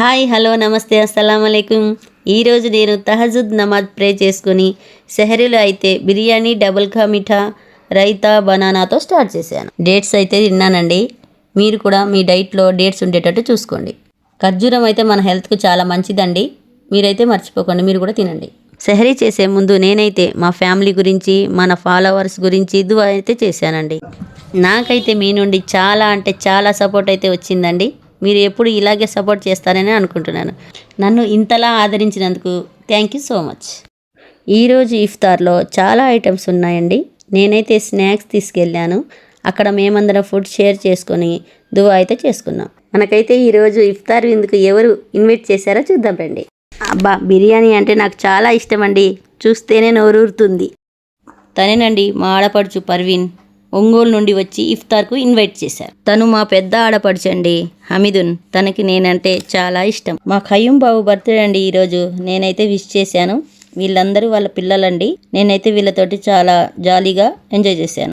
Hi hello నమస్తే అస్సలం అయికుం. ఈరోజు నేను తహజుద్ నమాజ్ ప్రే చేసుకుని సెహరీలో అయితే బిర్యానీ, డబుల్ కా మిఠా, రైతా, బనానాతో స్టార్ట్ చేశాను. డేట్స్ అయితే తిన్నానండి. మీరు కూడా మీ డైట్లో డేట్స్ ఉండేటట్టు చూసుకోండి. ఖర్జూరం అయితే మన హెల్త్కు చాలా మంచిదండి. మీరైతే మర్చిపోకండి, మీరు కూడా తినండి. సెహరీ చేసే ముందు నేనైతే మా ఫ్యామిలీ గురించి, మన ఫాలోవర్స్ గురించి దువా అయితే చేశానండి. నాకైతే మీ నుండి చాలా అంటే చాలా సపోర్ట్ అయితే వచ్చిందండి. మీరు ఎప్పుడు ఇలాగే సపోర్ట్ చేస్తారని అనుకుంటున్నాను. నన్ను ఇంతలా ఆదరించినందుకు థ్యాంక్ యూ సో మచ్. ఈరోజు ఇఫ్తార్లో చాలా ఐటమ్స్ ఉన్నాయండి. నేనైతే స్నాక్స్ తీసుకెళ్ళాను. అక్కడ మేమందరం ఫుడ్ షేర్ చేసుకొని దువా అయితే చేసుకున్నాం. మనకైతే ఈరోజు ఇఫ్తార్ విందుకు ఎవరు ఇన్వైట్ చేశారో చూద్దాం రండి. అబ్బా, బిర్యానీ అంటే నాకు చాలా ఇష్టం అండి. చూస్తేనే నోరూరుతుంది. తనేనండి మా ఆడపడుచు పర్వీన్. ఒంగోలు నుండి వచ్చి ఇఫ్తార్కు ఇన్వైట్ చేశారు. తను మా పెద్ద ఆడపడుచండి హమీదున్. తనకి నేనంటే చాలా ఇష్టం. మా ఖయ్యూం బాబు బర్త్డే అండి ఈరోజు. నేనైతే విష్ చేశాను. వీళ్ళందరూ వాళ్ళ పిల్లలండి. నేనైతే వీళ్ళతోటి చాలా జాలీగా ఎంజాయ్ చేశాను.